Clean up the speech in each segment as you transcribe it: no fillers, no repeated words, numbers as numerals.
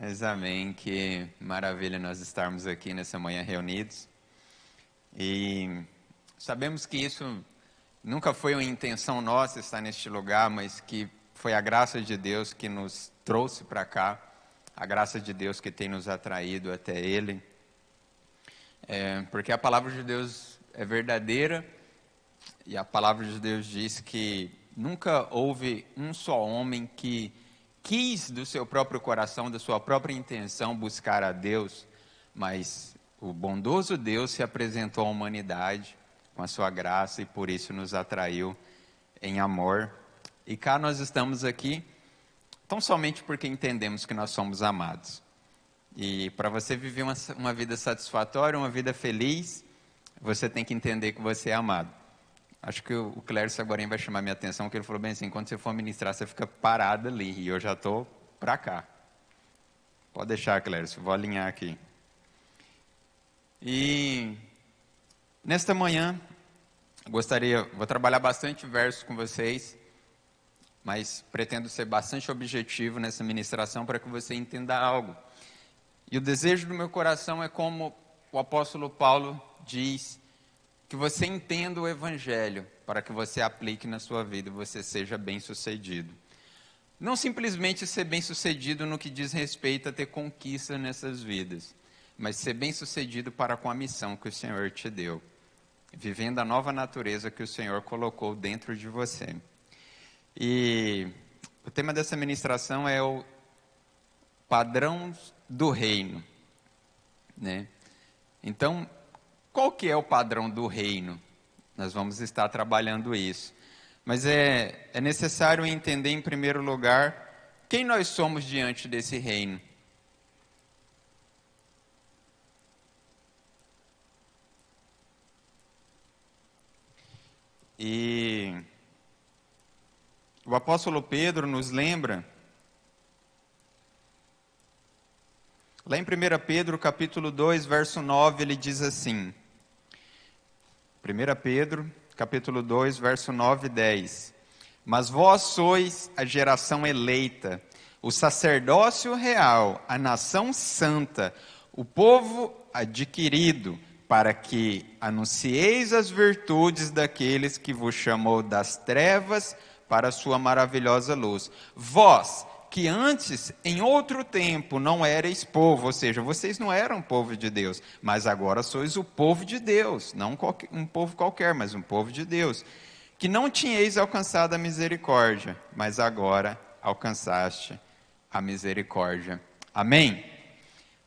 Mas amém, que maravilha nós estarmos aqui nessa manhã reunidos. E sabemos que isso nunca foi uma intenção nossa estar neste lugar, mas que foi a graça de Deus que nos trouxe para cá, a graça de Deus que tem nos atraído até Ele. Porque a palavra de Deus é verdadeira e a palavra de Deus diz que nunca houve um só homem que quis do seu próprio coração, da sua própria intenção buscar a Deus, mas o bondoso Deus se apresentou à humanidade com a sua graça e por isso nos atraiu em amor. E cá nós estamos aqui tão somente porque entendemos que nós somos amados. E para você viver uma vida satisfatória, uma vida feliz, você tem que entender que você é amado. Acho que o Clércio agora vai chamar minha atenção, que ele falou bem assim, quando você for ministrar, você fica parado ali, e eu já estou para cá. Pode deixar, Clércio, vou alinhar aqui. E nesta manhã, vou trabalhar bastante versos com vocês, mas pretendo ser bastante objetivo nessa ministração para que você entenda algo. E o desejo do meu coração é como o apóstolo Paulo diz, que você entenda o Evangelho, para que você aplique na sua vida e você seja bem-sucedido. Não simplesmente ser bem-sucedido no que diz respeito a ter conquista nessas vidas, mas ser bem-sucedido para com a missão que o Senhor te deu, vivendo a nova natureza que o Senhor colocou dentro de você. E o tema dessa ministração é o padrão do reino, né? Então, qual que é o padrão do reino? Nós vamos estar trabalhando isso. Mas é necessário entender, em primeiro lugar, quem nós somos diante desse reino. E o apóstolo Pedro nos lembra, lá em 1 Pedro, capítulo 2, verso 9, ele diz assim, 1 Pedro, capítulo 2, verso 9 e 10. Mas vós sois a geração eleita, o sacerdócio real, a nação santa, o povo adquirido, para que anuncieis as virtudes daqueles que vos chamou das trevas para a sua maravilhosa luz. Vós, que antes, em outro tempo, não erais povo, ou seja, vocês não eram povo de Deus, mas agora sois o povo de Deus, não um povo qualquer, mas um povo de Deus, que não tinhais alcançado a misericórdia, mas agora alcançaste a misericórdia. Amém?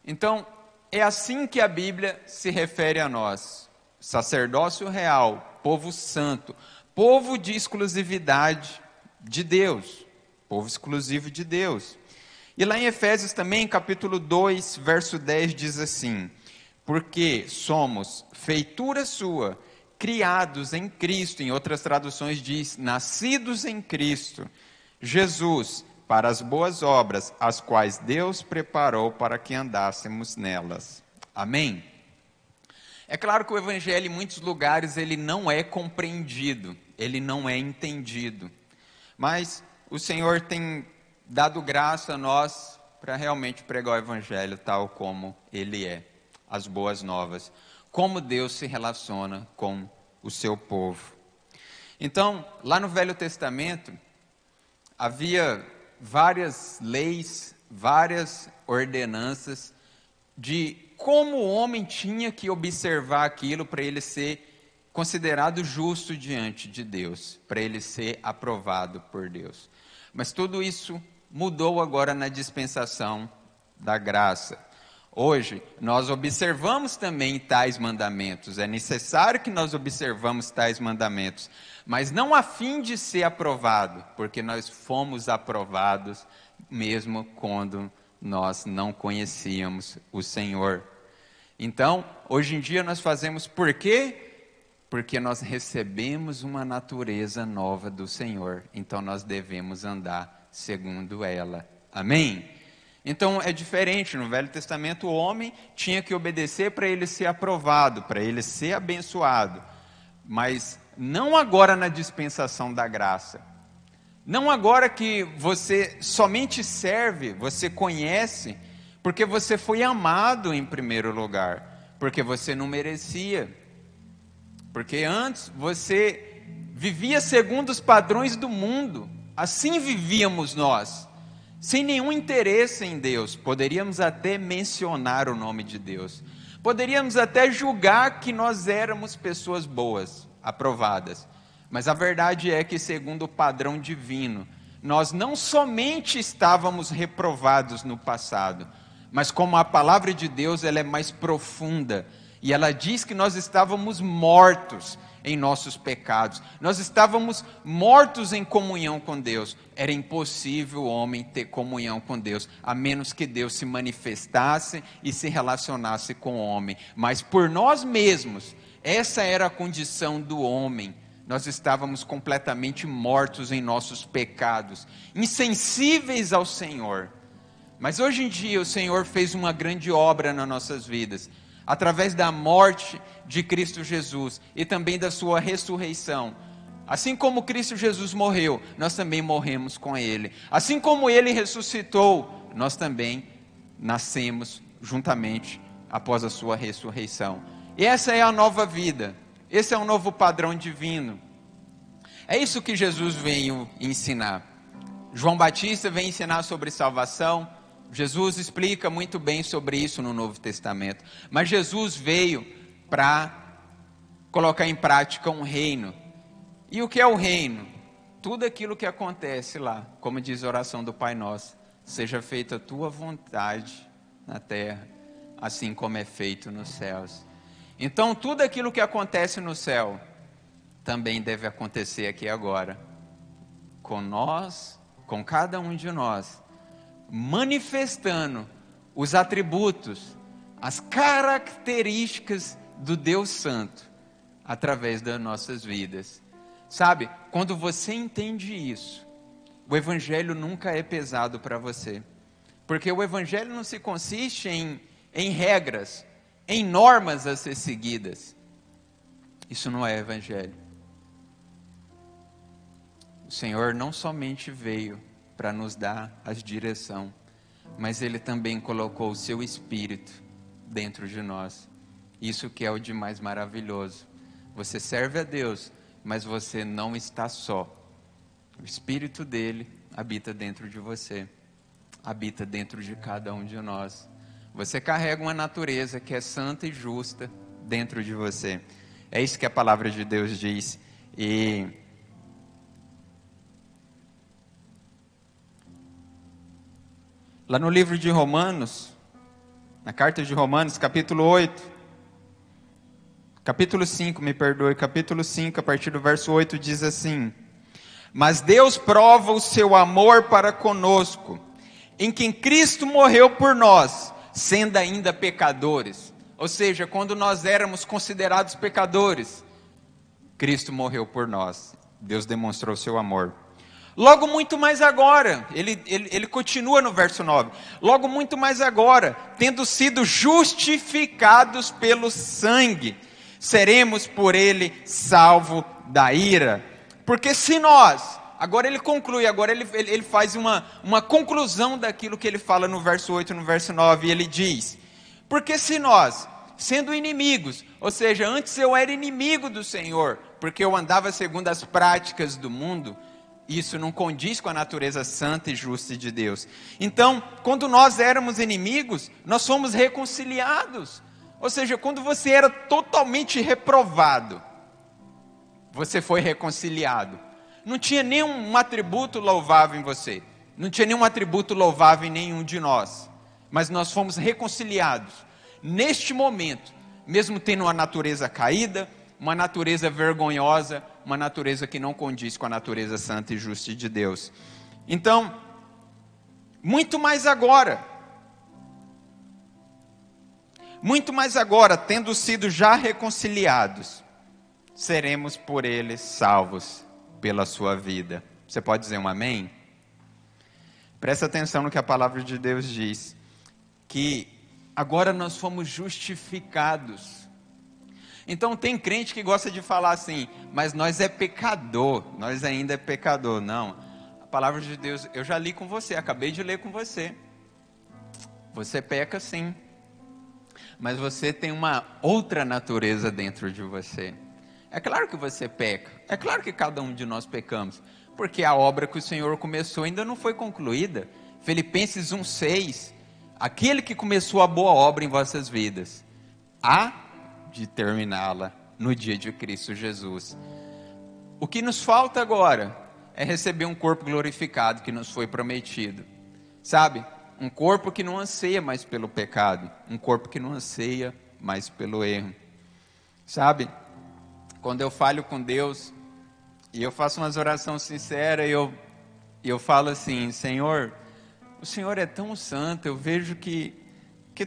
Então, é assim que a Bíblia se refere a nós, sacerdócio real, povo santo, povo de exclusividade de Deus, povo exclusivo de Deus. E lá em Efésios também, capítulo 2, verso 10, diz assim, porque somos feitura sua, criados em Cristo, em outras traduções diz, nascidos em Cristo, Jesus, para as boas obras, as quais Deus preparou para que andássemos nelas. Amém? É claro que o Evangelho, em muitos lugares, ele não é compreendido, ele não é entendido, mas o Senhor tem dado graça a nós para realmente pregar o Evangelho tal como ele é, as boas novas, como Deus se relaciona com o seu povo. Então, lá no Velho Testamento, havia várias leis, várias ordenanças de como o homem tinha que observar aquilo para ele ser considerado justo diante de Deus, para ele ser aprovado por Deus. Mas tudo isso mudou agora na dispensação da graça. Hoje, nós observamos também tais mandamentos, é necessário que nós observamos tais mandamentos, mas não a fim de ser aprovado, porque nós fomos aprovados mesmo quando nós não conhecíamos o Senhor. Então, hoje em dia nós fazemos por quê? Porque nós recebemos uma natureza nova do Senhor, então nós devemos andar segundo ela. Amém? Então é diferente, no Velho Testamento o homem tinha que obedecer para ele ser aprovado, para ele ser abençoado, mas não agora na dispensação da graça, não agora que você somente serve, você conhece, porque você foi amado em primeiro lugar, porque você não merecia, porque antes você vivia segundo os padrões do mundo, assim vivíamos nós, sem nenhum interesse em Deus. Poderíamos até mencionar o nome de Deus, poderíamos até julgar que nós éramos pessoas boas, aprovadas, mas a verdade é que, segundo o padrão divino, nós não somente estávamos reprovados no passado, mas como a palavra de Deus ela é mais profunda, e ela diz que nós estávamos mortos em nossos pecados, nós estávamos mortos em comunhão com Deus. Era impossível o homem ter comunhão com Deus, a menos que Deus se manifestasse e se relacionasse com o homem, mas por nós mesmos, essa era a condição do homem. Nós estávamos completamente mortos em nossos pecados, insensíveis ao Senhor. Mas hoje em dia o Senhor fez uma grande obra nas nossas vidas, através da morte de Cristo Jesus e também da sua ressurreição. Assim como Cristo Jesus morreu, nós também morremos com Ele. Assim como Ele ressuscitou, nós também nascemos juntamente após a sua ressurreição. E essa é a nova vida, esse é um novo padrão divino. É isso que Jesus veio ensinar. João Batista vem ensinar sobre salvação. Jesus explica muito bem sobre isso no Novo Testamento. Mas Jesus veio para colocar em prática um reino. E o que é o reino? Tudo aquilo que acontece lá, como diz a oração do Pai Nosso: seja feita a tua vontade na terra, assim como é feito nos céus. Então tudo aquilo que acontece no céu também deve acontecer aqui agora, com nós, com cada um de nós, manifestando os atributos, as características do Deus Santo, através das nossas vidas. Sabe, quando você entende isso, o Evangelho nunca é pesado para você, porque o Evangelho não se consiste em regras, em normas a ser seguidas. Isso não é Evangelho. O Senhor não somente veio para nos dar a direção, mas Ele também colocou o seu Espírito dentro de nós. Isso que é o de mais maravilhoso. Você serve a Deus, mas você não está só. O Espírito dele habita dentro de você, habita dentro de cada um de nós. Você carrega uma natureza que é santa e justa dentro de você. É isso que a palavra de Deus diz. E lá no livro de Romanos, na carta de Romanos, capítulo 5, capítulo 5, a partir do verso 8, diz assim: mas Deus prova o seu amor para conosco, em que Cristo morreu por nós, sendo ainda pecadores. Ou seja, quando nós éramos considerados pecadores, Cristo morreu por nós. Deus demonstrou o seu amor. Logo muito mais agora, ele continua no verso 9, logo muito mais agora, tendo sido justificados pelo sangue, seremos por ele salvos da ira. Porque se nós, agora ele conclui, agora ele faz uma conclusão daquilo que ele fala no verso 8 e no verso 9, e ele diz: porque se nós, sendo inimigos, ou seja, antes eu era inimigo do Senhor, porque eu andava segundo as práticas do mundo, isso não condiz com a natureza santa e justa de Deus. Então, quando nós éramos inimigos, nós fomos reconciliados. Ou seja, quando você era totalmente reprovado, você foi reconciliado. Não tinha nenhum atributo louvável em você, não tinha nenhum atributo louvável em nenhum de nós, mas nós fomos reconciliados. Neste momento, mesmo tendo uma natureza caída, uma natureza vergonhosa, uma natureza que não condiz com a natureza santa e justa de Deus. Então, muito mais agora, tendo sido já reconciliados, seremos por ele salvos pela sua vida. Você pode dizer um amém? Presta atenção no que a palavra de Deus diz, que agora nós fomos justificados. Então tem crente que gosta de falar assim: mas nós é pecador, nós ainda é pecador. Não, a palavra de Deus, eu já li com você, acabei de ler com você. Você peca sim, mas você tem uma outra natureza dentro de você. É claro que você peca, é claro que cada um de nós pecamos, porque a obra que o Senhor começou ainda não foi concluída. Filipenses 1,6, aquele que começou a boa obra em vossas vidas, há de terminá-la no dia de Cristo Jesus. O que nos falta agora é receber um corpo glorificado que nos foi prometido, sabe? Um corpo que não anseia mais pelo pecado, um corpo que não anseia mais pelo erro, sabe? Quando eu falho com Deus, e eu faço umas orações sinceras, eu falo assim: Senhor, o Senhor é tão santo, eu vejo que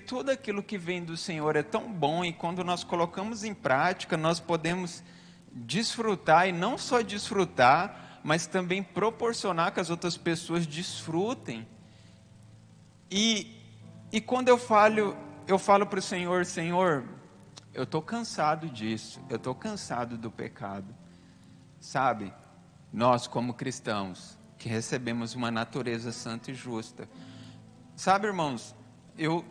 tudo aquilo que vem do Senhor é tão bom, e quando nós colocamos em prática, nós podemos desfrutar, e não só desfrutar, mas também proporcionar que as outras pessoas desfrutem. E quando eu falo para o Senhor: Senhor, eu estou cansado disso, eu estou cansado do pecado. Sabe, nós como cristãos, que recebemos uma natureza santa e justa, sabe, irmãos, eu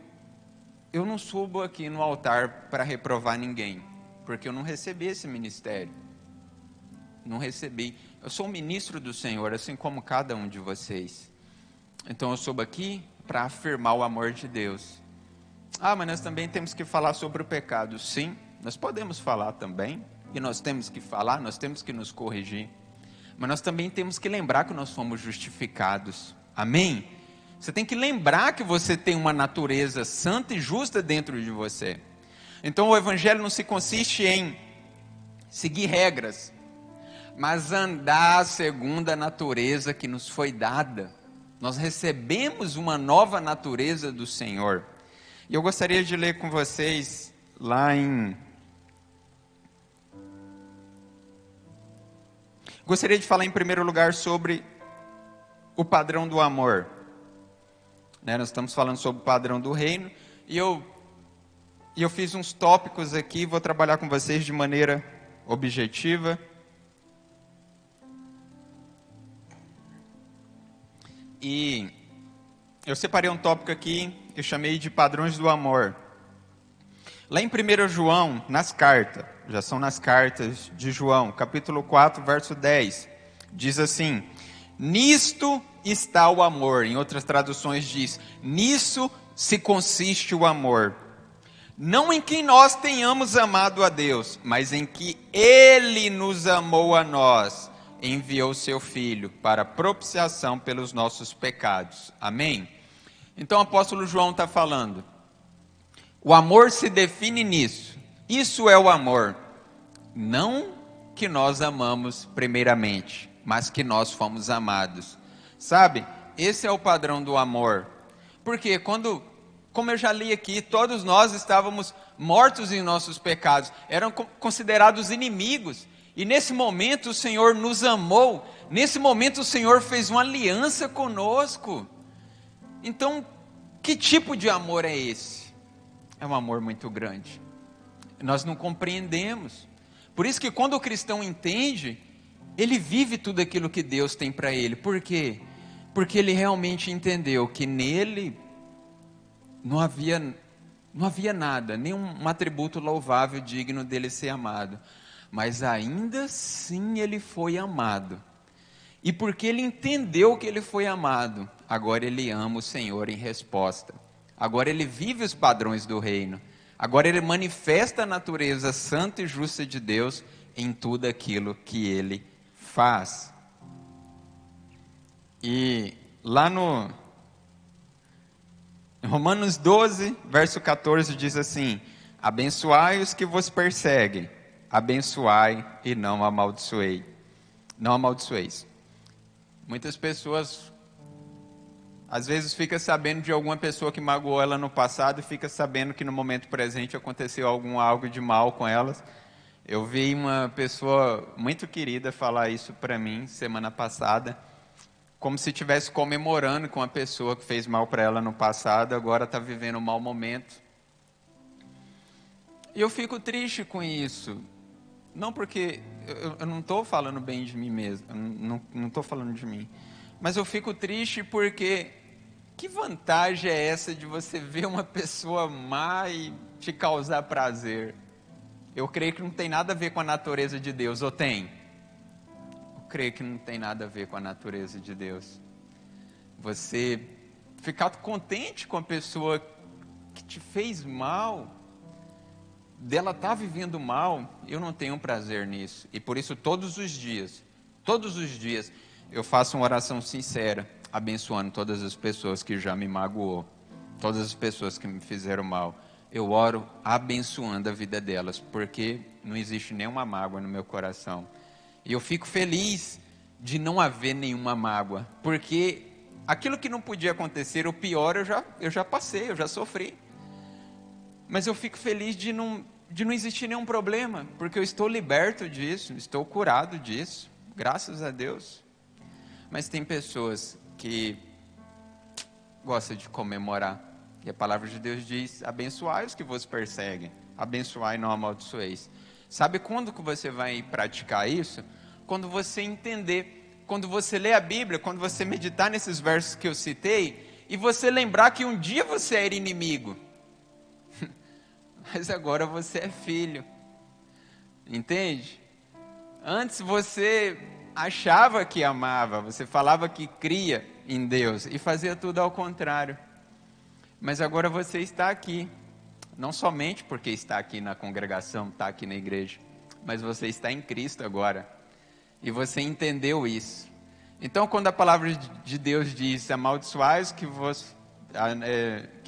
não subo aqui no altar para reprovar ninguém, porque eu não recebi esse ministério, não recebi. Eu sou um ministro do Senhor, assim como cada um de vocês. Então eu subo aqui para afirmar o amor de Deus. Mas nós também temos que falar sobre o pecado. Sim, nós podemos falar também, e nós temos que falar, nós temos que nos corrigir, mas nós também temos que lembrar que nós fomos justificados. Amém? Você tem que lembrar que você tem uma natureza santa e justa dentro de você. Então o evangelho não se consiste em seguir regras, mas andar segundo a natureza que nos foi dada. Nós recebemos uma nova natureza do Senhor. E eu gostaria de ler com vocês lá em... Gostaria de falar em primeiro lugar sobre o padrão do amor. Nós estamos falando sobre o padrão do reino. E eu fiz uns tópicos aqui, vou trabalhar com vocês de maneira objetiva. E eu separei um tópico aqui que eu chamei de padrões do amor. Lá em 1 João, nas cartas, já são nas cartas de João, capítulo 4, verso 10, diz assim: nisto está o amor. Em outras traduções diz: nisso se consiste o amor. Não em que nós tenhamos amado a Deus, mas em que Ele nos amou a nós, enviou seu Filho para propiciação pelos nossos pecados. Amém? Então o apóstolo João está falando, o amor se define nisso. Isso é o amor. Não que nós amamos primeiramente, mas que nós fomos amados. Sabe, esse é o padrão do amor. Porque como eu já li aqui, todos nós estávamos mortos em nossos pecados, eram considerados inimigos. E nesse momento o Senhor nos amou, nesse momento o Senhor fez uma aliança conosco. Então, que tipo de amor é esse? É um amor muito grande. Nós não compreendemos. Por isso que quando o cristão entende, ele vive tudo aquilo que Deus tem para ele. Por quê? Porque ele realmente entendeu que nele não havia nada, nenhum atributo louvável digno dele ser amado. Mas ainda assim ele foi amado. E porque ele entendeu que ele foi amado, agora ele ama o Senhor em resposta. Agora ele vive os padrões do reino. Agora ele manifesta a natureza santa e justa de Deus em tudo aquilo que ele faz. E lá no Romanos 12, verso 14 diz assim: abençoai os que vos perseguem, abençoai e não amaldiçoei. Não amaldiçoeis. Muitas pessoas, às vezes, ficam sabendo de alguma pessoa que magoou ela no passado e fica sabendo que no momento presente aconteceu algo de mal com elas. Eu vi uma pessoa muito querida falar isso para mim semana passada, como se estivesse comemorando com a pessoa que fez mal para ela no passado, agora está vivendo um mau momento. E eu fico triste com isso. Não porque eu não estou falando bem de mim mesmo, não estou falando de mim. Mas eu fico triste porque Que vantagem é essa de você ver uma pessoa má e te causar prazer? Eu creio que não tem nada a ver com a natureza de Deus, ou tem? Eu creio que não tem nada a ver com a natureza de Deus. Você ficar contente com a pessoa que te fez mal, dela estar vivendo mal, eu não tenho prazer nisso. E por isso todos os dias, eu faço uma oração sincera, abençoando todas as pessoas que já me magoou, todas as pessoas que me fizeram mal. Eu oro abençoando a vida delas, porque não existe nenhuma mágoa no meu coração. E eu fico feliz de não haver nenhuma mágoa, porque aquilo que não podia acontecer, o pior eu já passei, eu já sofri. Mas eu fico feliz de não existir nenhum problema, porque eu estou liberto disso, estou curado disso, graças a Deus. Mas tem pessoas que gostam de comemorar, e a palavra de Deus diz: abençoai os que vos perseguem, abençoai e não amaldiçoeis. Sabe quando que você vai praticar isso? Quando você entender, quando você ler a Bíblia, quando você meditar nesses versos que eu citei, e você lembrar que um dia você era inimigo, mas agora você é filho, entende? Antes você achava que amava, você falava que cria em Deus e fazia tudo ao contrário. Mas agora você está aqui, não somente porque está aqui na congregação, está aqui na igreja, mas você está em Cristo agora. E você entendeu isso. Então, quando a palavra de Deus diz: amaldiçoais que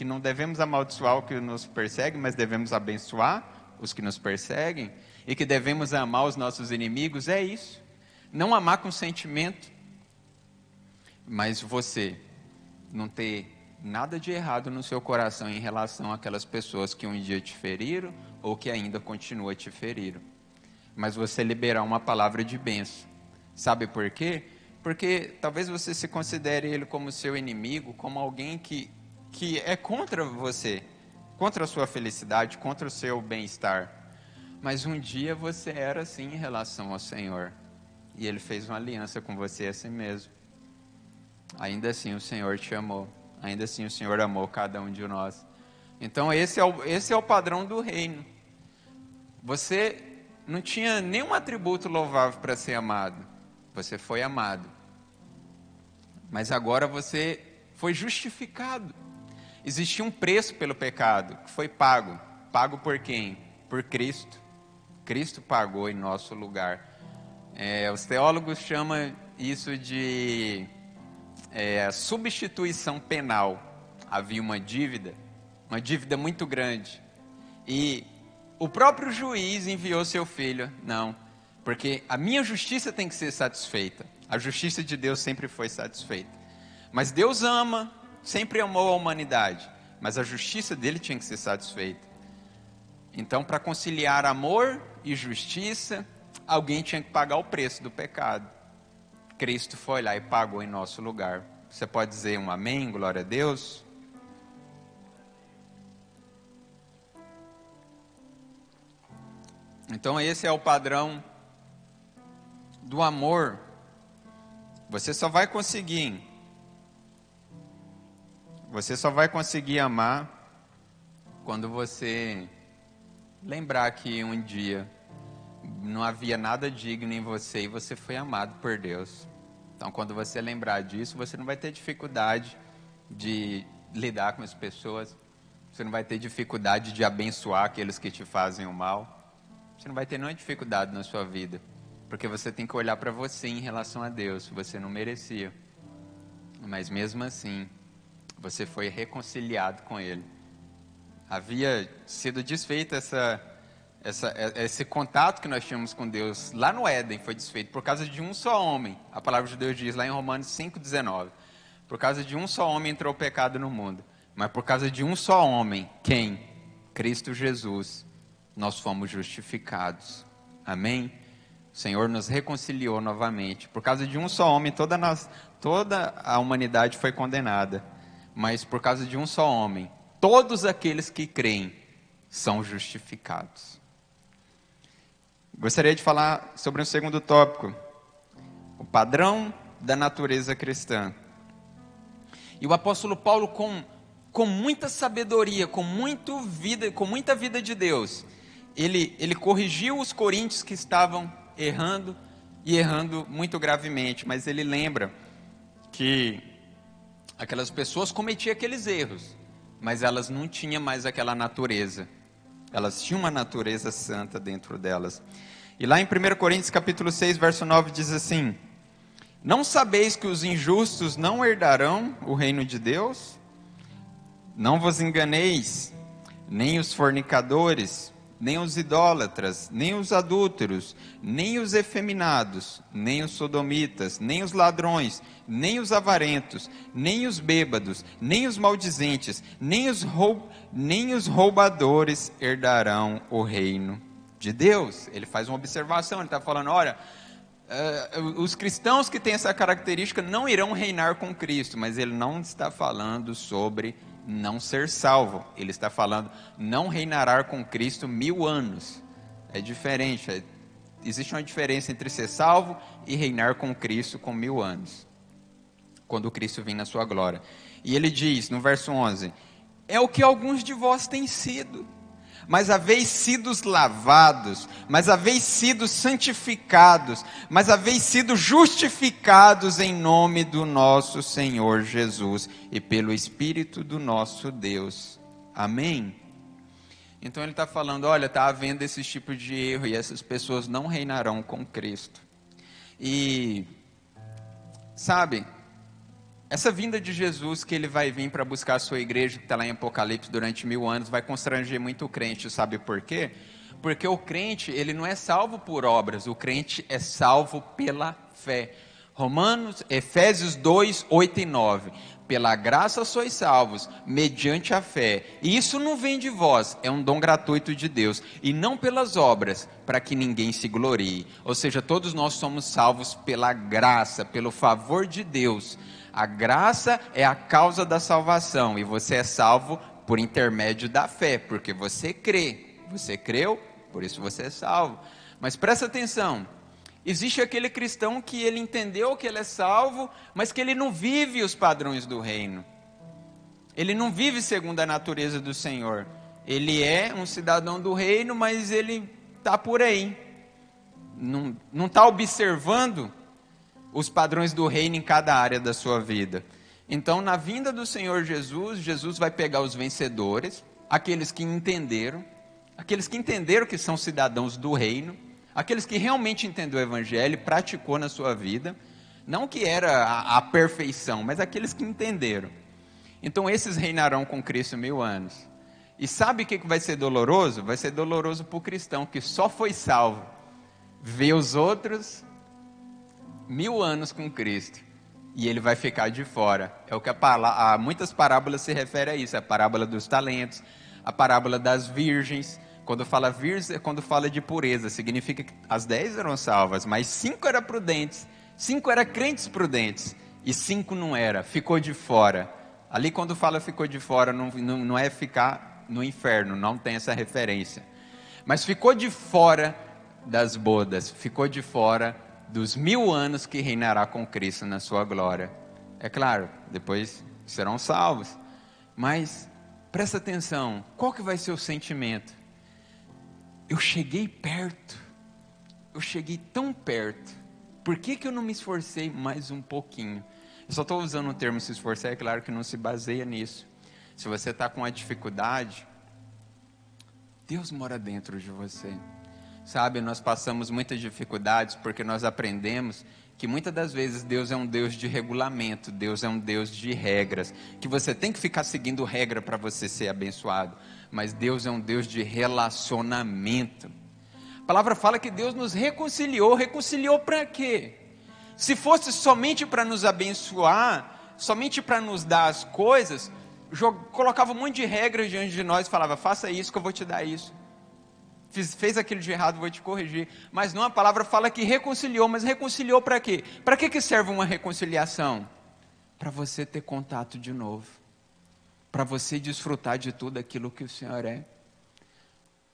não devemos amaldiçoar o que nos persegue, mas devemos abençoar os que nos perseguem, e que devemos amar os nossos inimigos, é isso. Não amar com sentimento, mas você não ter nada de errado no seu coração em relação àquelas pessoas que um dia te feriram ou que ainda continuam a te ferir. Mas você liberar uma palavra de bênção. Sabe por quê? Porque talvez você se considere ele como seu inimigo, como alguém que é contra você, contra a sua felicidade, contra o seu bem-estar. Mas um dia você era assim em relação ao Senhor. E Ele fez uma aliança com você assim mesmo. Ainda assim o Senhor te amou. Ainda assim o Senhor amou cada um de nós. Então esse é o padrão do reino. Você não tinha nenhum atributo louvável para ser amado. Você foi amado. Mas agora você foi justificado. Existia um preço pelo pecado que foi pago. Pago por quem? Por Cristo. Cristo pagou em nosso lugar. Os teólogos chamam isso de substituição penal. Havia uma dívida muito grande. E o próprio juiz enviou seu filho. Não, porque a minha justiça tem que ser satisfeita. A justiça de Deus sempre foi satisfeita. Mas Deus ama, sempre amou a humanidade. Mas a justiça dele tinha que ser satisfeita. Então, para conciliar amor e justiça, alguém tinha que pagar o preço do pecado. Cristo foi lá e pagou em nosso lugar. Você pode dizer um amém, glória a Deus? Então esse é o padrão do amor. Você só vai conseguir amar quando você lembrar que um dia não havia nada digno em você e você foi amado por Deus. Então, quando você lembrar disso, você não vai ter dificuldade de lidar com as pessoas. Você não vai ter dificuldade de abençoar aqueles que te fazem o mal. Você não vai ter nenhuma dificuldade na sua vida. Porque você tem que olhar para você em relação a Deus. Você não merecia. Mas mesmo assim, você foi reconciliado com Ele. Havia sido desfeito esse contato que nós tínhamos com Deus lá no Éden, foi desfeito por causa de um só homem. A palavra de Deus diz lá em Romanos 5,19: por causa de um só homem entrou o pecado no mundo, mas por causa de um só homem, quem? Cristo Jesus, nós fomos justificados. Amém? O Senhor nos reconciliou novamente. Por causa de um só homem, toda a humanidade foi condenada, mas por causa de um só homem, todos aqueles que creem são justificados. Gostaria de falar sobre um segundo tópico, o padrão da natureza cristã. E o apóstolo Paulo, com muita sabedoria, com muita vida de Deus, ele corrigiu os coríntios que estavam errando, e errando muito gravemente, mas ele lembra que aquelas pessoas cometiam aqueles erros, mas elas não tinham mais aquela natureza, elas tinham uma natureza santa dentro delas. E lá em 1 Coríntios capítulo 6, verso 9 diz assim: não sabeis que os injustos não herdarão o reino de Deus? Não vos enganeis, nem os fornicadores, nem os idólatras, nem os adúlteros, nem os efeminados, nem os sodomitas, nem os ladrões, nem os avarentos, nem os bêbados, nem os maldizentes, nem os roubadores herdarão o reino de Deus. Ele faz uma observação, ele está falando, olha, os cristãos que têm essa característica não irão reinar com Cristo, mas ele não está falando sobre não ser salvo, ele está falando não reinará com Cristo 1000 anos, é diferente, existe uma diferença entre ser salvo e reinar com Cristo com 1000 anos, quando Cristo vem na sua glória. E ele diz no verso 11, é o que alguns de vós têm sido, mas haveis sido lavados, mas haveis sido santificados, mas haveis sido justificados em nome do nosso Senhor Jesus e pelo Espírito do nosso Deus. Amém? Então ele está falando, olha, está havendo esse tipo de erro e essas pessoas não reinarão com Cristo. E, sabe, essa vinda de Jesus, que ele vai vir para buscar a sua igreja, que está lá em Apocalipse durante 1000 anos, vai constranger muito o crente, sabe por quê? Porque o crente, ele não é salvo por obras, o crente é salvo pela fé. Efésios 2, 8 e 9, pela graça sois salvos, mediante a fé, e isso não vem de vós, é um dom gratuito de Deus, e não pelas obras, para que ninguém se glorie. Ou seja, todos nós somos salvos pela graça, pelo favor de Deus. A graça é a causa da salvação, e você é salvo por intermédio da fé, porque você crê. Você creu, por isso você é salvo. Mas presta atenção, existe aquele cristão que ele entendeu que ele é salvo, mas que ele não vive os padrões do reino. Ele não vive segundo a natureza do Senhor. Ele é um cidadão do reino, mas ele está por aí. Não está observando os padrões do reino em cada área da sua vida. Então, na vinda do Senhor Jesus, Jesus vai pegar os vencedores, aqueles que entenderam que são cidadãos do reino, aqueles que realmente entenderam o Evangelho e praticou na sua vida, não que era a perfeição, mas aqueles que entenderam. Então, esses reinarão com Cristo 1000 anos. E sabe o que vai ser doloroso? Vai ser doloroso para o cristão que só foi salvo, ver os outros 1000 anos com Cristo, e ele vai ficar de fora. É o que muitas parábolas se referem a isso, a parábola dos talentos, a parábola das virgens. Quando fala virgem, quando fala de pureza, significa que as 10 eram salvas, mas 5 eram prudentes, 5 eram crentes prudentes, e 5 não era, ficou de fora. Ali quando fala ficou de fora, não é ficar no inferno, não tem essa referência, mas ficou de fora das bodas, ficou de fora dos 1000 anos que reinará com Cristo na sua glória. É claro, depois serão salvos, mas presta atenção, qual que vai ser o sentimento? Eu cheguei perto, eu cheguei tão perto, por que eu não me esforcei mais um pouquinho? Eu só estou usando o termo se esforçar, é claro que não se baseia nisso. Se você está com uma dificuldade, Deus mora dentro de você. Sabe, nós passamos muitas dificuldades porque nós aprendemos que muitas das vezes Deus é um Deus de regulamento, Deus é um Deus de regras, que você tem que ficar seguindo regra para você ser abençoado, mas Deus é um Deus de relacionamento. A palavra fala que Deus nos reconciliou para quê? Se fosse somente para nos abençoar, somente para nos dar as coisas, colocava um monte de regras diante de nós e falava, faça isso que eu vou te dar isso. Fez aquilo de errado, vou te corrigir. Mas não, a palavra fala que reconciliou, mas reconciliou para quê? Para que serve uma reconciliação? Para você ter contato de novo, para você desfrutar de tudo aquilo que o Senhor é,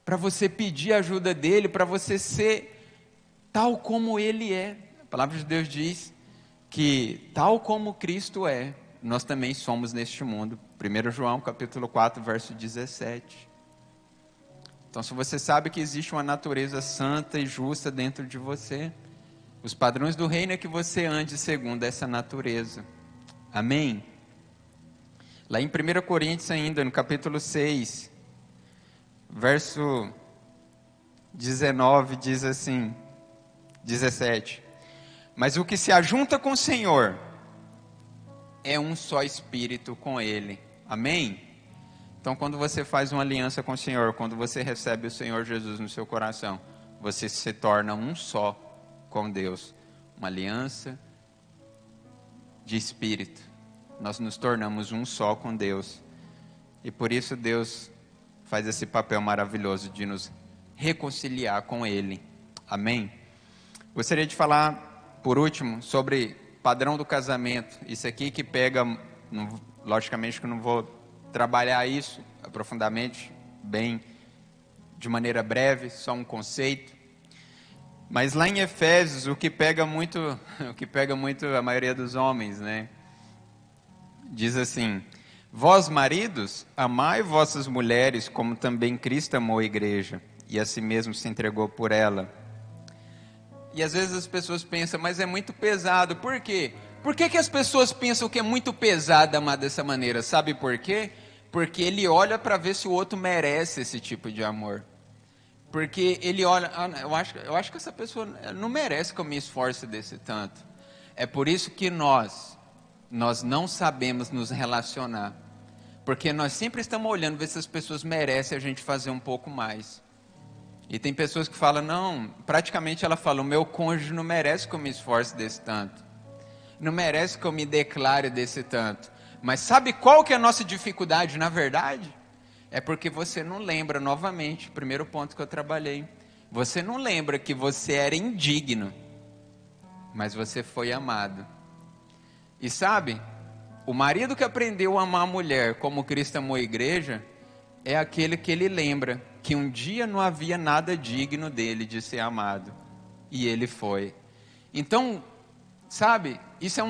para você pedir a ajuda dEle, para você ser tal como Ele é. A palavra de Deus diz que tal como Cristo é, nós também somos neste mundo. 1 João capítulo 4, verso 17. Então, se você sabe que existe uma natureza santa e justa dentro de você, os padrões do reino é que você ande segundo essa natureza. Amém? Lá em 1 Coríntios ainda, no capítulo 6, verso 19, diz assim, 17. Mas o que se ajunta com o Senhor é um só espírito com Ele. Amém? Então, quando você faz uma aliança com o Senhor, quando você recebe o Senhor Jesus no seu coração, você se torna um só com Deus. Uma aliança de espírito. Nós nos tornamos um só com Deus. E por isso Deus faz esse papel maravilhoso de nos reconciliar com Ele. Amém? Gostaria de falar, por último, sobre padrão do casamento. Isso aqui que pega, logicamente que eu não vou trabalhar isso profundamente, bem, de maneira breve, só um conceito. Mas lá em Efésios, o que pega muito a maioria dos homens, né? Diz assim: vós maridos, amai vossas mulheres, como também Cristo amou a igreja, e a si mesmo se entregou por ela. E às vezes as pessoas pensam, mas é muito pesado. Por quê? Por que as pessoas pensam que é muito pesado amar dessa maneira? Sabe por quê? Porque ele olha para ver se o outro merece esse tipo de amor. Porque ele olha, eu acho que essa pessoa não merece que eu me esforce desse tanto. É por isso que nós não sabemos nos relacionar. Porque nós sempre estamos olhando ver se as pessoas merecem a gente fazer um pouco mais. E tem pessoas que falam, não, praticamente ela fala, o meu cônjuge não merece que eu me esforce desse tanto. Não merece que eu me declare desse tanto. Mas sabe qual que é a nossa dificuldade, na verdade? É porque você não lembra, novamente, primeiro ponto que eu trabalhei. Você não lembra que você era indigno, mas você foi amado. E sabe, o marido que aprendeu a amar a mulher como Cristo amou a igreja, é aquele que ele lembra que um dia não havia nada digno dele de ser amado. E ele foi. Então, sabe, isso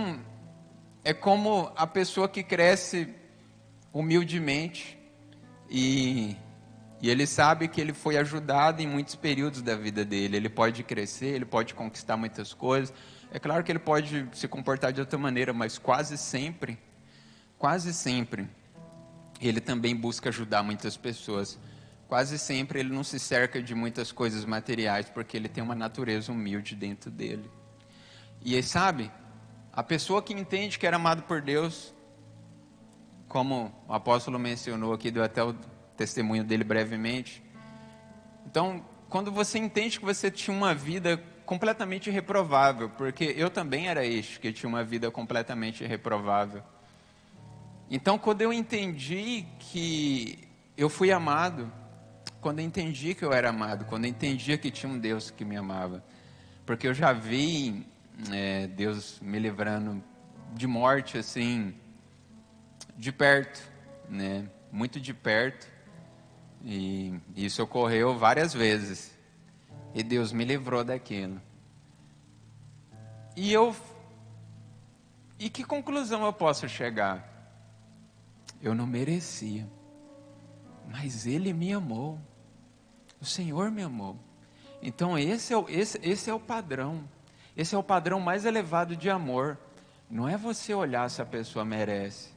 é como a pessoa que cresce humildemente e ele sabe que ele foi ajudado em muitos períodos da vida dele. Ele pode crescer, ele pode conquistar muitas coisas. É claro que ele pode se comportar de outra maneira, mas quase sempre, ele também busca ajudar muitas pessoas. Quase sempre ele não se cerca de muitas coisas materiais, porque ele tem uma natureza humilde dentro dele. E aí, sabe, a pessoa que entende que era amado por Deus, como o apóstolo mencionou aqui, deu até o testemunho dele brevemente. Então, quando você entende que você tinha uma vida completamente reprovável, porque eu também era este, que tinha uma vida completamente reprovável. Então, quando eu entendi que eu fui amado, quando eu entendi que eu era amado, quando eu entendi que tinha um Deus que me amava, porque eu já vi Deus me livrando de morte, assim, de perto, né? Muito de perto, e isso ocorreu várias vezes, e Deus me livrou daquilo. E que conclusão eu posso chegar? Eu não merecia, mas Ele me amou, o Senhor me amou. Então esse é o padrão. Esse é o padrão mais elevado de amor. Não é você olhar se a pessoa merece.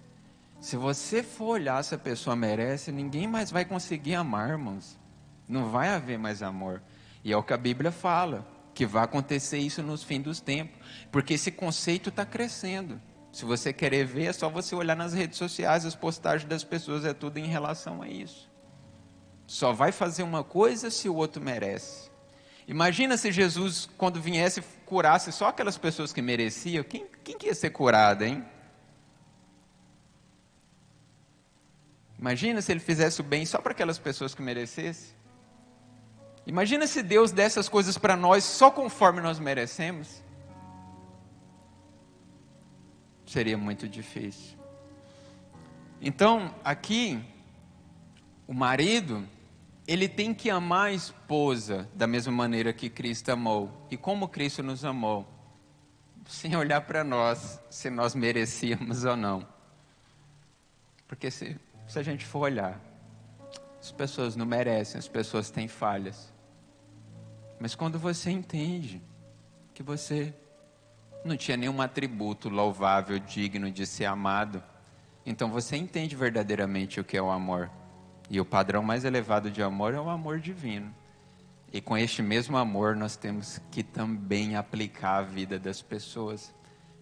Se você for olhar se a pessoa merece, ninguém mais vai conseguir amar, irmãos. Não vai haver mais amor. E é o que a Bíblia fala, que vai acontecer isso nos fins dos tempos. Porque esse conceito está crescendo. Se você querer ver, é só você olhar nas redes sociais, as postagens das pessoas, é tudo em relação a isso. Só vai fazer uma coisa se o outro merece. Imagina se Jesus, quando viesse, curasse só aquelas pessoas que mereciam. Quem que ia ser curado, hein? Imagina se Ele fizesse o bem só para aquelas pessoas que merecessem. Imagina se Deus desse as coisas para nós só conforme nós merecemos. Seria muito difícil. Então, aqui, o marido, ele tem que amar a esposa da mesma maneira que Cristo amou. E como Cristo nos amou? Sem olhar para nós, se nós merecíamos ou não. Porque se a gente for olhar, as pessoas não merecem, as pessoas têm falhas. Mas quando você entende que você não tinha nenhum atributo louvável, digno de ser amado, então você entende verdadeiramente o que é o amor. E o padrão mais elevado de amor é o amor divino. E com este mesmo amor nós temos que também aplicar a vida das pessoas.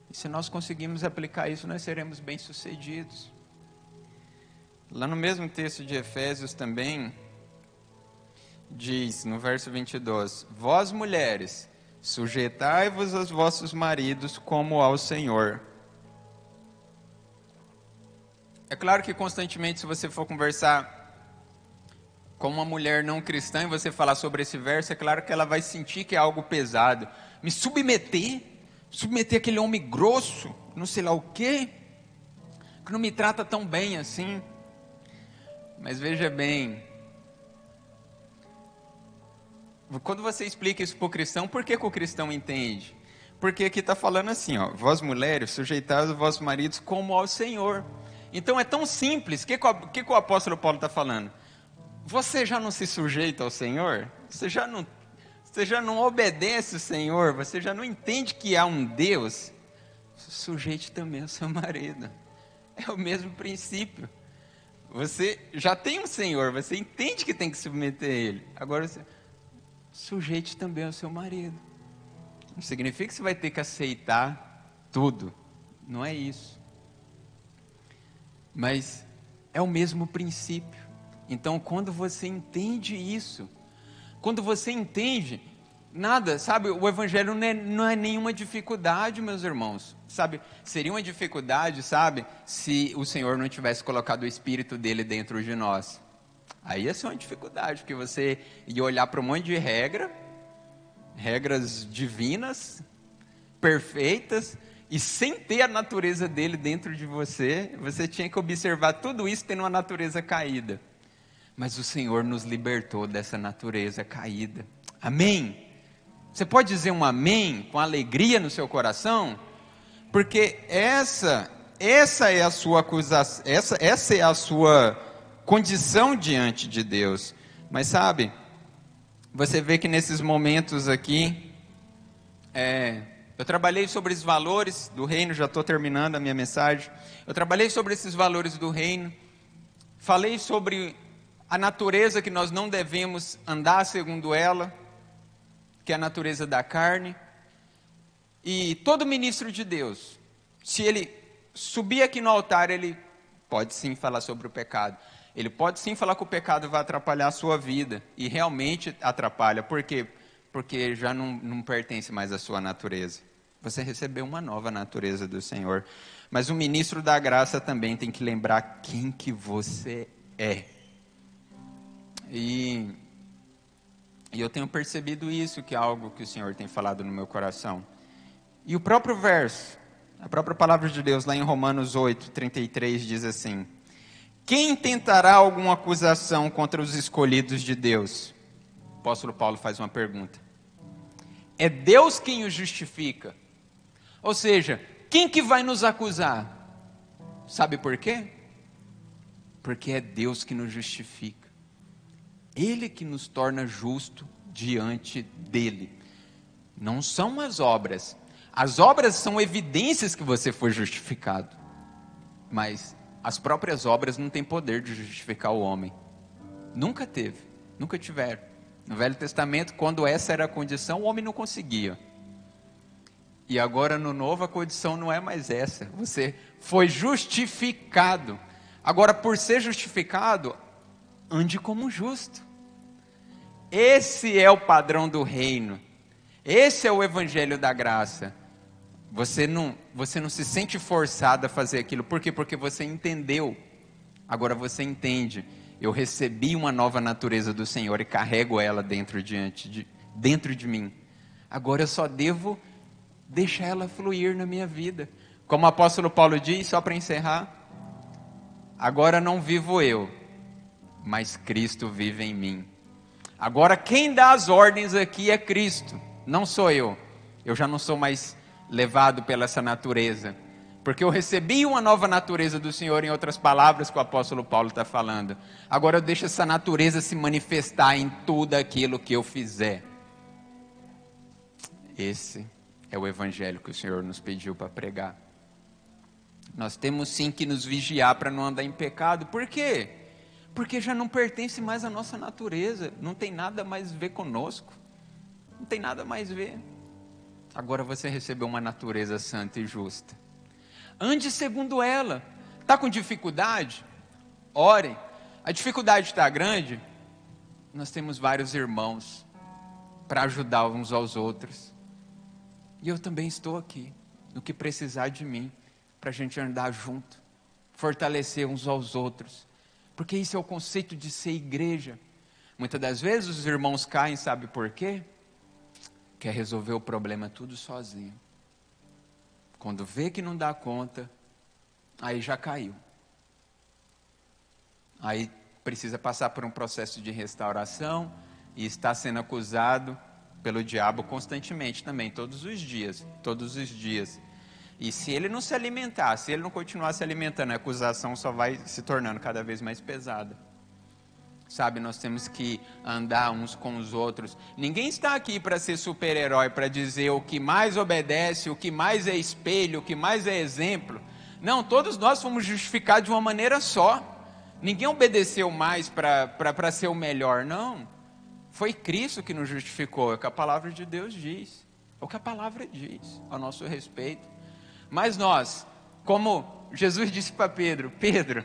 E se nós conseguirmos aplicar isso, nós seremos bem-sucedidos. Lá no mesmo texto de Efésios também, diz no verso 22, vós mulheres, sujeitai-vos aos vossos maridos como ao Senhor. É claro que constantemente, se você for conversar com uma mulher não cristã e você falar sobre esse verso, é claro que ela vai sentir que é algo pesado. Me submeter aquele homem grosso, não sei lá o quê, que não me trata tão bem assim. Mas veja bem, quando você explica isso para o cristão, por que o cristão entende? Porque aqui está falando assim, ó, vós mulheres, sujeitai-vos aos vossos maridos como ao Senhor. Então é tão simples, o que o apóstolo Paulo está falando? Você já não se sujeita ao Senhor? Você já não obedece o Senhor? Você já não entende que há um Deus? Sujeite também ao seu marido. É o mesmo princípio. Você já tem um Senhor, você entende que tem que submeter a Ele. Agora, sujeite também ao seu marido. Não significa que você vai ter que aceitar tudo. Não é isso. Mas é o mesmo princípio. Então, quando você entende isso, quando você entende, nada, sabe, o Evangelho não é nenhuma dificuldade, meus irmãos, sabe, seria uma dificuldade, sabe, se o Senhor não tivesse colocado o Espírito dele dentro de nós. Aí ia ser uma dificuldade, porque você ia olhar para um monte de regras divinas, perfeitas, e sem ter a natureza dele dentro de você, você tinha que observar tudo isso tendo uma natureza caída. Mas o Senhor nos libertou dessa natureza caída. Amém? Você pode dizer um amém com alegria no seu coração? Porque essa é a sua acusação, essa é a sua condição diante de Deus. Mas sabe, você vê que nesses momentos aqui, eu trabalhei sobre os valores do reino, já estou terminando a minha mensagem. Eu trabalhei sobre esses valores do reino, falei sobre a natureza que nós não devemos andar segundo ela, que é a natureza da carne. E todo ministro de Deus, se ele subir aqui no altar, ele pode sim falar sobre o pecado. Ele pode sim falar que o pecado vai atrapalhar a sua vida, e realmente atrapalha. Por quê? Porque já não pertence mais à sua natureza. Você recebeu uma nova natureza do Senhor. Mas o ministro da graça também tem que lembrar quem que você é. E eu tenho percebido isso, que é algo que o Senhor tem falado no meu coração. E o próprio verso, a própria palavra de Deus, lá em Romanos 8, 33, diz assim: quem tentará alguma acusação contra os escolhidos de Deus? O apóstolo Paulo faz uma pergunta. É Deus quem os justifica. Ou seja, quem que vai nos acusar? Sabe por quê? Porque é Deus que nos justifica. Ele que nos torna justo diante dele. Não são as obras. As obras são evidências que você foi justificado. Mas as próprias obras não têm poder de justificar o homem. Nunca teve, nunca tiveram. No Velho Testamento, quando essa era a condição, o homem não conseguia. E agora no Novo a condição não é mais essa. Você foi justificado. Agora, por ser justificado, ande como justo. Esse é o padrão do reino. Esse é o evangelho da graça. Você não se sente forçado a fazer aquilo. Por quê? Porque você entendeu. Agora você entende. Eu recebi uma nova natureza do Senhor e carrego ela dentro de mim. Agora eu só devo deixar ela fluir na minha vida. Como o apóstolo Paulo diz, só para encerrar: agora não vivo eu, mas Cristo vive em mim. Agora quem dá as ordens aqui é Cristo, não sou eu. Eu já não sou mais levado pela essa natureza. Porque eu recebi uma nova natureza do Senhor, em outras palavras que o apóstolo Paulo está falando. Agora eu deixo essa natureza se manifestar em tudo aquilo que eu fizer. Esse é o evangelho que o Senhor nos pediu para pregar. Nós temos sim que nos vigiar para não andar em pecado. Por quê? Porque já não pertence mais à nossa natureza. Não tem nada mais a ver conosco. Não tem nada mais a ver. Agora você recebeu uma natureza santa e justa. Ande segundo ela. Está com dificuldade? Ore. A dificuldade está grande? Nós temos vários irmãos para ajudar uns aos outros. E eu também estou aqui, no que precisar de mim, para a gente andar junto, fortalecer uns aos outros. Porque isso é o conceito de ser igreja. Muitas das vezes os irmãos caem, sabe por quê? Quer resolver o problema tudo sozinho. Quando vê que não dá conta, aí já caiu. Aí precisa passar por um processo de restauração e está sendo acusado pelo diabo constantemente também, todos os dias. E se ele não se alimentar, se ele não continuar se alimentando, a acusação só vai se tornando cada vez mais pesada. Sabe, nós temos que andar uns com os outros. Ninguém está aqui para ser super-herói, para dizer o que mais obedece, o que mais é espelho, o que mais é exemplo. Não, todos nós fomos justificados de uma maneira só. Ninguém obedeceu mais para ser o melhor, não. Foi Cristo que nos justificou, é o que a palavra de Deus diz. É o que a palavra diz a nosso respeito. Mas nós, como Jesus disse para Pedro, Pedro,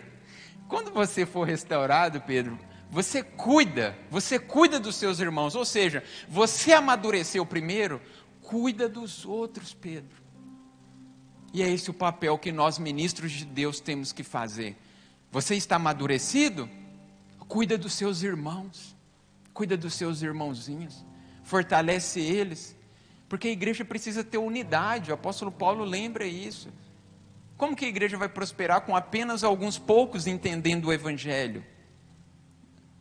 quando você for restaurado, Pedro, você cuida dos seus irmãos, ou seja, você amadureceu primeiro, cuida dos outros, Pedro. E é esse o papel que nós, ministros de Deus, temos que fazer. Você está amadurecido? Cuida dos seus irmãos, cuida dos seus irmãozinhos, fortalece eles, porque a igreja precisa ter unidade, o apóstolo Paulo lembra isso. Como que a igreja vai prosperar com apenas alguns poucos entendendo o evangelho?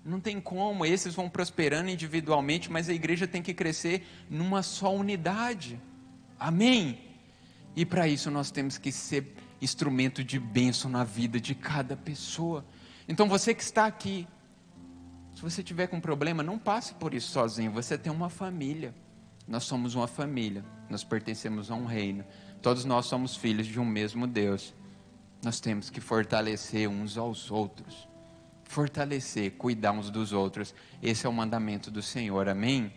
Não tem como, esses vão prosperando individualmente, mas a igreja tem que crescer numa só unidade. Amém? E para isso nós temos que ser instrumento de bênção na vida de cada pessoa. Então você que está aqui, se você tiver com problema, não passe por isso sozinho, você tem uma família. Nós somos uma família, nós pertencemos a um reino. Todos nós somos filhos de um mesmo Deus. Nós temos que fortalecer uns aos outros. Fortalecer, cuidar uns dos outros. Esse é o mandamento do Senhor, amém?